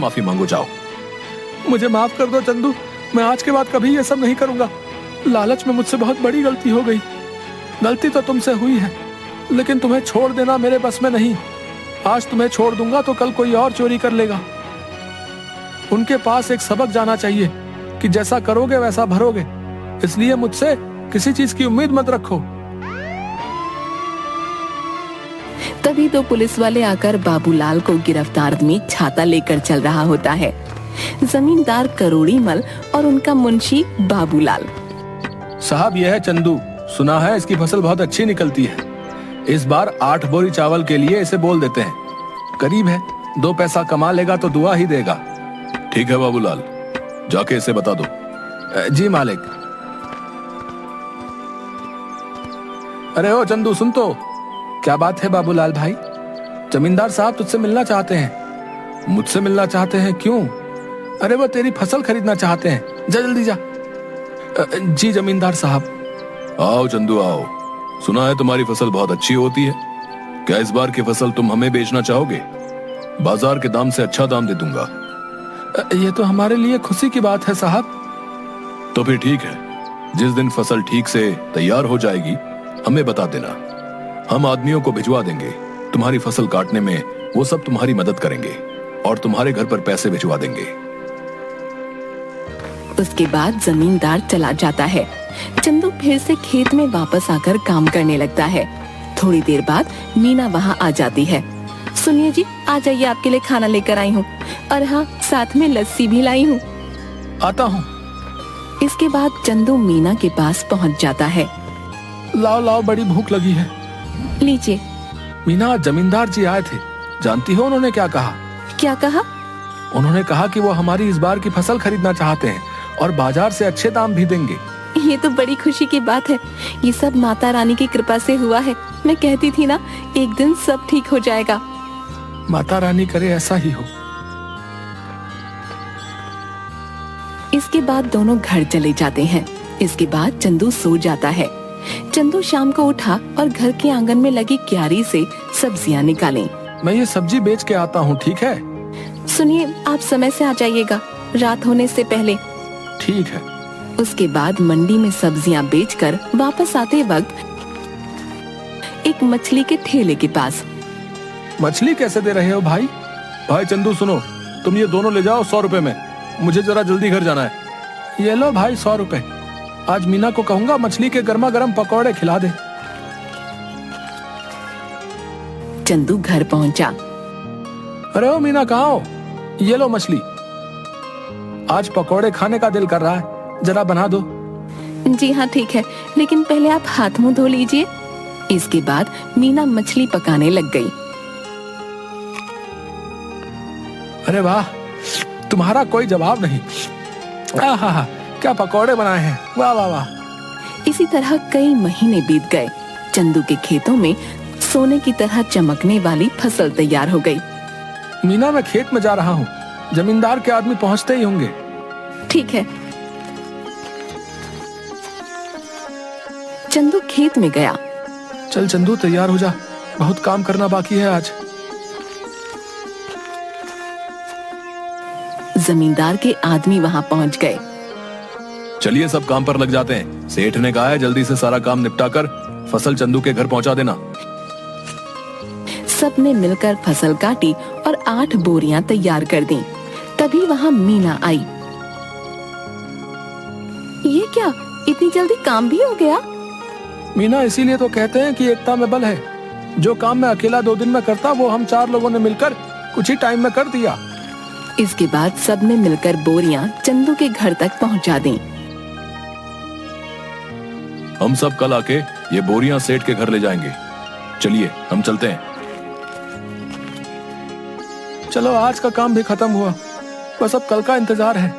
माफी मांगो, जाओ। मुझे माफ कर दो चंदू, मैं आज के बाद कभी ये सब नहीं करूंगा। लालच में मुझसे बहुत बड़ी गलती हो गई। गलती तो तुमसे हुई है, लेकिन तुम्हें छोड़ देना मेरे बस में नहीं। आज तुम्हें छोड़ दूंगा तो कल कोई और चोरी कर लेगा। उनके पास एक सबक जाना चाहिए कि जैसा करोगे वैसा भरोगे, इसलिए मुझसे किसी चीज की उम्मीद मत रखो। तभी तो पुलिस वाले आकर बाबूलाल को गिरफ्तार में छाता लेकर चल रहा होता है। जमींदार करोड़ीमल और उनका मुंशी बाबूलाल। साहब, यह है चंदू, सुना है इसकी फसल बहुत अच्छी निकलती है। इस बार 8 बोरी चावल के लिए इसे बोल देते हैं। करीब है, 2 पैसा कमा लेगा तो दुआ ही देगा। ठीक है बाबूलाल, जाके इसे बता दो। जी मालिक। अरे ओ चंदू, सुन तो। क्या बात है बाबूलाल भाई? जमींदार साहब तुझसे मिलना चाहते हैं। मुझसे मिलना चाहते हैं? क्यों? अरे वो तेरी फसल खरीदना चाहते हैं, जा जल्दी जा। जी जमींदार साहब। आओ चंदू आओ, सुना है तुम्हारी फसल बहुत अच्छी होती है। क्या इस बार की फसल तुम हमें बेचना चाहोगे? बाजार के दाम से अच्छा दाम दे दूंगा। ये तो हमारे लिए खुशी की बात है साहब। तो फिर ठीक है, जिस दिन फसल ठीक से तैयार हो जाएगी हमें बता देना। हम आदमियों को भिजवा देंगे, तुम्हारी फसल काटने में वो सब तुम्हारी मदद करेंगे और तुम्हारे घर पर पैसे भिजवा देंगे। उसके बाद जमींदार चला जाता है। चंदू फिर से खेत में वापस आकर काम करने लगता है। थोड़ी देर बाद मीना वहाँ आ जाती है। सुनिए जी, आ जाइए, आपके लिए खाना लेकर आई हूँ, और हाँ, साथ में लस्सी भी लाई हूँ। आता हूँ। इसके बाद चंदू मीना के पास पहुँच जाता है। लाओ लाओ, बड़ी भूख लगी है। लीजिए। मीना, जमींदार जी आए थे, जानती हो उन्होंने क्या कहा? क्या कहा? उन्होंने कहा कि वो हमारी इस बार की फसल खरीदना चाहते हैं और बाजार से अच्छे दाम भी देंगे। ये तो बड़ी खुशी की बात है। ये सब माता रानी की कृपा से हुआ है। मैं कहती थी ना, एक दिन सब ठीक हो जाएगा। माता रानी करे ऐसा ही हो। इसके बाद दोनों घर चले जाते हैं। इसके बाद चंदू सो जाता है। चंदू शाम को उठा और घर के आंगन में लगी क्यारी से सब्जियां निकाली। मैं ये सब्जी बेच के आता हूँ, ठीक है? सुनिए, आप समय से आ जाइएगा, रात होने से पहले। ठीक है। उसके बाद मंडी में सब्जियां बेचकर वापस आते वक्त एक मछली के ठेले के पास। मछली कैसे दे रहे हो भाई? भाई चंदू सुनो, तुम ये दोनों ले जाओ 100 रुपए में, मुझे जरा जल्दी घर जाना है। ये लो भाई 100 रुपए। आज मीना को कहूंगा मछली के गर्मा गर्म पकौड़े खिला दे। चंदू घर पहुंचा। अरे ओ मीना, कहाँ हो? ये लो मछली। आज पकौड़े खाने का दिल कर रहा है, जरा बना दो। जी हाँ ठीक है, लेकिन पहले आप हाथ मुंह धो लीजिए। इसके बाद मीना मछली पकाने लग गई। अरे वाह, तुम्हारा कोई जवाब नहीं। आहा, क्या पकौड़े बनाए हैं, वाह वाह वाह। इसी तरह कई महीने बीत गए। चंदू के खेतों में सोने की तरह चमकने वाली फसल तैयार हो गई। मीना, मैं खेत में जा रहा हूँ, जमींदार के आदमी पहुँचते ही होंगे। ठीक है। चंदू खेत में गया। चल चंदू, तैयार हो जा, बहुत काम करना बाकी है आज। जमींदार के आदमी वहाँ पहुँच गए। चलिए सब काम पर लग जाते हैं। सेठ ने कहा है जल्दी से सारा काम निपटा कर फसल चंदू के घर पहुंचा देना। सबने मिलकर फसल काटी और 8 बोरियां तैयार कर दी। तभी वहाँ मीना आई। ये क्या, इतनी जल्दी काम भी हो गया? मीना, इसीलिए तो कहते हैं कि एकता में बल है। जो काम मैं अकेला 2 दिन में करता, वो हम 4 लोगों ने मिलकर कुछ ही टाइम में कर दिया। इसके बाद सबने मिलकर बोरियां चंदू के घर तक पहुंचा दी। हम सब कल आके ये बोरियां सेठ के घर ले जाएंगे। चलिए हम चलते हैं। चलो, आज का काम भी खत्म हुआ, बस अब कल का इंतजार है।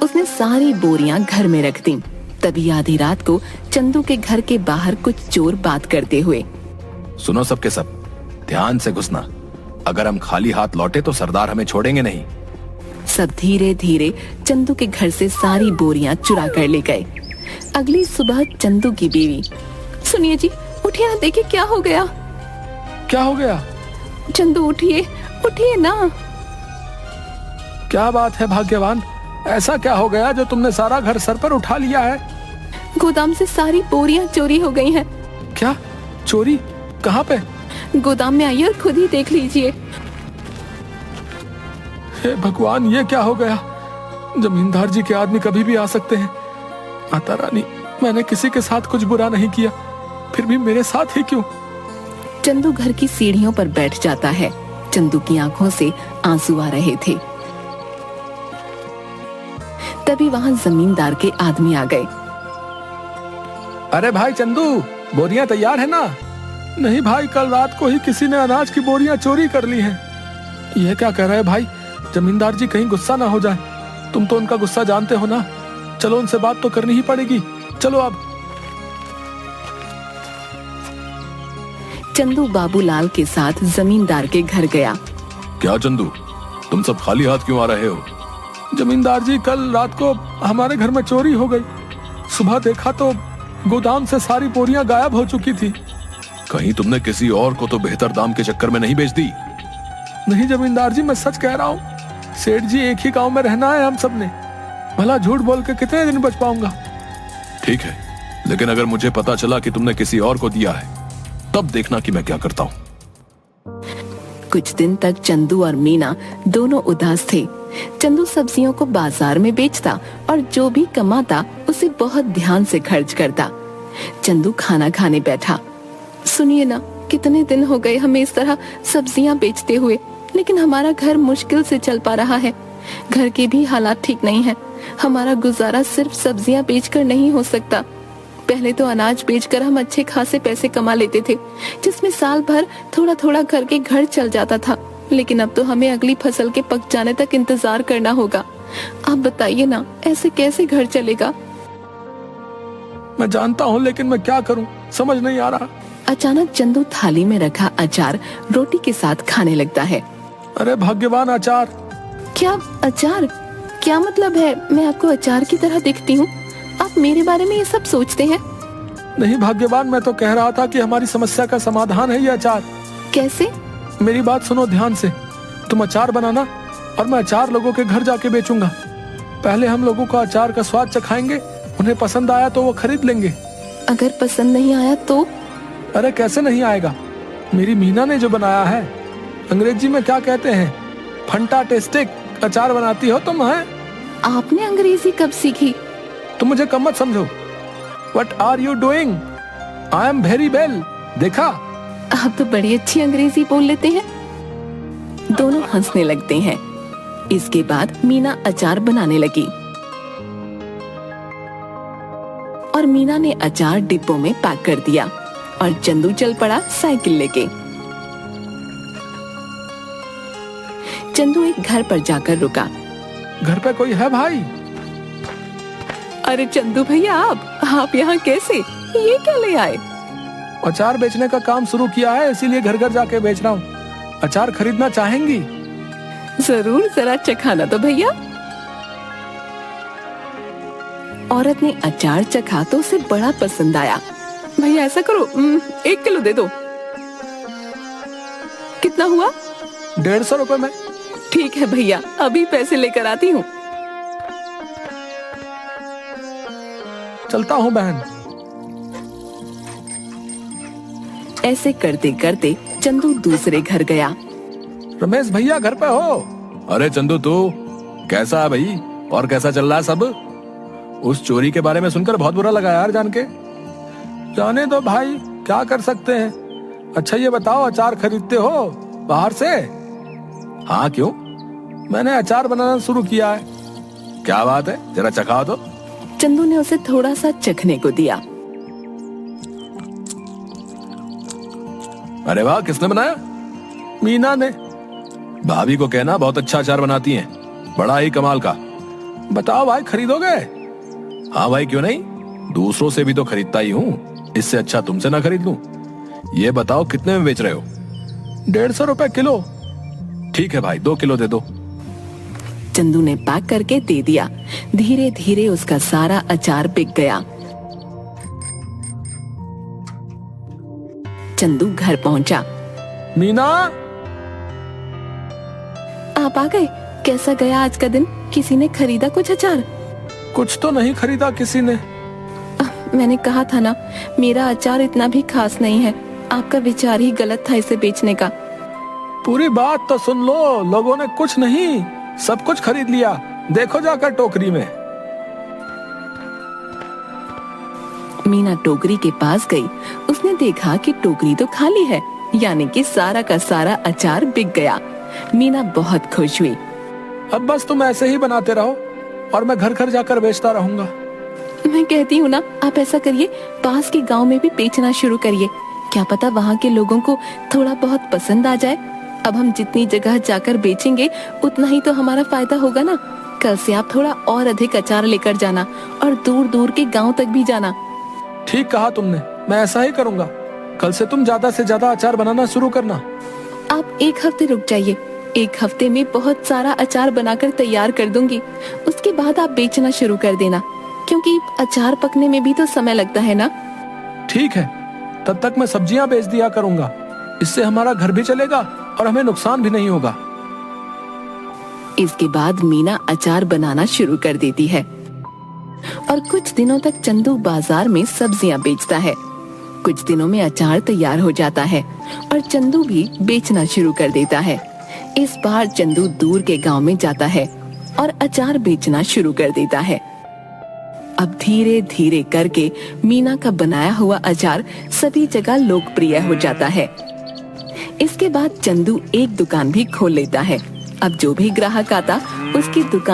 उसने सारी बोरियां घर में रख दी। तभी आधी रात को चंदू के घर के बाहर कुछ चोर बात करते हुए। सुनो सबके सब, ध्यान से घुसना। अगर हम खाली हाथ लौटे तो सरदार हमें छोड़ेंगे नहीं। सब धीरे धीरे चंदू के घर से सारी बोरियां चुरा कर ले गए। अगली सुबह चंदू की बीवी, सुनिए जी, उठिए ना, देखिए क्या हो गया। क्या हो गया? चंदू उठिए, उठिए ना। क्या बात है भाग्यवान, ऐसा क्या हो गया जो तुमने सारा घर सर पर उठा लिया है? गोदाम से सारी बोरियां चोरी हो गई हैं। क्या चोरी? कहाँ पे? गोदाम में आइए और खुद ही देख लीजिए। हे भगवान, ये क्या हो गया? जमींदार जी के आदमी कभी भी आ सकते हैं। माता रानी, मैंने किसी के साथ कुछ बुरा नहीं किया, फिर भी मेरे साथ ही क्यों? चंदू घर की सीढ़ियों पर बैठ जाता है। चंदू की आंखों से आंसू आ रहे थे। तभी वहां जमींदार के आदमी आ गए। अरे भाई चंदू, बोरियां तैयार है ना? नहीं भाई, कल रात को ही किसी ने अनाज की बोरियां चोरी कर ली हैं। यह क्या कह रहे हैं भाई? जमींदार जी कहीं गुस्सा ना हो जाए। तुम तो उनका गुस्सा जानते हो ना। चलो उनसे बात तो करनी ही पड़ेगी। चलो अब। चंदू बाबूलाल के साथ जमींदार के घर गया। क्या चंदू, तुम सब खाली हाथ क्यों आ रहे हो? जमींदार जी, कल रात को हमारे घर में चोरी हो गई। सुबह देखा तो गोदाम से सारी बोरियां गायब हो चुकी थी। कहीं तुमने किसी और को तो बेहतर दाम के चक्कर में नहीं बेच दी? नहीं जमींदार जी, मैं सच कह रहा हूँ। सेठ जी, एक ही गांव में रहना है हम सबने। भला झूठ बोल के कितने दिन बच पाऊंगा? ठीक है, लेकिन अगर मुझे पता चला कि तुमने किसी और को दिया है, तब देखना कि मैं क्या करता हूँ। कुछ दिन तक चंदू और मीना दोनों उदास थे। चंदू सब्जियों को बाजार में बेचता और जो भी कमाता उसे बहुत ध्यान से खर्च करता। चंदू खाना खाने बैठा। सुनिए ना, कितने दिन हो गए हमें इस तरह सब्जियां बेचते हुए, लेकिन हमारा घर मुश्किल से चल पा रहा है। घर के भी हालात ठीक नहीं है। हमारा गुजारा सिर्फ सब्जियां बेचकर नहीं हो सकता। पहले तो अनाज बेचकर हम अच्छे खासे पैसे कमा लेते थे, जिसमें साल भर थोड़ा थोड़ा करके घर चल जाता था। लेकिन अब तो हमें अगली फसल के पक जाने तक इंतजार करना होगा। आप बताइए ना, ऐसे कैसे घर चलेगा? मैं जानता हूँ, लेकिन मैं क्या करूँ, समझ नहीं आ रहा। अचानक चंदू थाली में रखा अचार रोटी के साथ खाने लगता है। अरे भाग्यवान, अचार! क्या अचार? क्या मतलब है? मैं आपको अचार की तरह दिखती हूँ? आप मेरे बारे में ये सब सोचते हैं? नहीं भाग्यवान, मैं तो कह रहा था कि हमारी समस्या का समाधान है ये अचार। कैसे? मेरी बात सुनो ध्यान से। तुम अचार बनाना और मैं अचार लोगों के घर जाके बेचूंगा। पहले हम लोगों को अचार का स्वाद चखाएंगे, उन्हें पसंद आया तो वो खरीद लेंगे। अगर पसंद नहीं आया तो? अरे कैसे नहीं आएगा? मेरी मीना ने जो बनाया है, अंग्रेजी में क्या कहते हैं, फंटास्टिक अचार बनाती हो तुम। है आपने अंग्रेजी कब सीखी? तुम मुझे कम मत समझो। What are you doing? I am very well. देखा? आप तो बड़ी अच्छी अंग्रेजी बोल लेते हैं। दोनों हंसने लगते हैं। इसके बाद मीना अचार बनाने लगी और मीना ने अचार डिब्बों में पैक कर दिया और चंदू चल पड़ा साइकिल लेके। चंदू एक घर पर जाकर रुका। घर पे कोई है भाई? अरे चंदू भैया, आप यहाँ कैसे? ये क्या ले आए? अचार बेचने का काम शुरू किया है, इसीलिए घर घर जाके बेच रहा हूँ। अचार खरीदना चाहेंगी? जरूर, जरा चखाना तो भैया। औरत ने अचार चखा तो उसे बड़ा पसंद आया। भैया ऐसा करो, 1 किलो दे दो। कितना हुआ? 150 रुपए में। ठीक है भैया, अभी पैसे लेकर आती हूँ। चलता हूँ बहन। ऐसे करते करते चंदू दूसरे घर गया। रमेश भैया घर पे हो? अरे चंदू, तू कैसा है भाई? और कैसा चल रहा है सब? उस चोरी के बारे में सुनकर बहुत बुरा लगा यार जान के। जाने दो भाई, क्या कर सकते हैं। अच्छा ये बताओ, अचार खरीदते हो बाहर से? हाँ, क्यों? मैंने अचार बनाना शुरू किया है। क्या बात है, जरा चखाओ तो। चंदू ने उसे थोड़ा सा चखने को दिया। अरे वाह, किसने बनाया? मीना ने। भाभी को कहना बहुत अच्छा अचार बनाती हैं, बड़ा ही कमाल का। बताओ भाई, खरीदोगे? हाँ भाई, क्यों नहीं, दूसरों से भी तो खरीदता ही हूँ, इससे अच्छा तुमसे ना खरीद लूं। ये बताओ कितने में बेच रहे हो? 150 रुपए किलो। ठीक है भाई, 2 किलो दे दो। चंदू ने पैक करके दे दिया। धीरे धीरे उसका सारा अचार बिक गया। चंदू घर पहुंचा। मीना! आप आ गए? कैसा गया आज का दिन? किसी ने खरीदा कुछ अचार? कुछ तो नहीं खरीदा किसी ने। मैंने कहा था ना, मेरा अचार इतना भी खास नहीं है। आपका विचार ही गलत था इसे बेचने का। पूरी बात तो सुन लो। लोगों ने कुछ नहीं, सब कुछ खरीद लिया। देखो जाकर टोकरी में। मीना टोकरी के पास गई। उसने देखा कि टोकरी तो खाली है, यानी कि सारा का सारा अचार बिक गया। मीना बहुत खुश हुई। अब बस तुम ऐसे ही बनाते रहो और मैं घर घर जाकर बेचता रहूंगा। मैं कहती हूँ ना, आप ऐसा करिए, पास के गांव में भी बेचना शुरू करिए। क्या पता वहाँ के लोगों को थोड़ा बहुत पसंद आ जाए। अब हम जितनी जगह जाकर बेचेंगे उतना ही तो हमारा फायदा होगा ना। कल से आप थोड़ा और अधिक अचार लेकर जाना और दूर दूर के गांव तक भी जाना। ठीक कहा तुमने, मैं ऐसा ही करूंगा। कल से तुम ज्यादा से ज्यादा अचार बनाना शुरू करना। आप 1 हफ्ते रुक जाइए। 1 हफ्ते में बहुत सारा अचार बनाकर तैयार कर दूंगी। उसके बाद आप बेचना शुरू कर देना, क्योंकि अचार पकने में भी तो समय लगता है ना। ठीक है, तब तक मैं सब्जियां बेच दिया करूंगा। इससे हमारा घर भी चलेगा और हमें नुकसान भी नहीं होगा। इसके बाद मीना अचार बनाना शुरू कर देती है और कुछ दिनों तक चंदू बाजार में सब्जियां बेचता है। कुछ दिनों में अचार तैयार हो जाता है और चंदू भी बेचना शुरू कर देता है। इस बार चंदू दूर के गांव में जाता है और अचार बेचना शुरू कर देता है। अब धीरे धीरे करके मीना का बनाया हुआ अचार सभी जगह लोकप्रिय हो जाता है। इसके बाद चंदू एक दुकान भी खोल लेता है। अब जो भी ग्राहक आता उसकी दुकान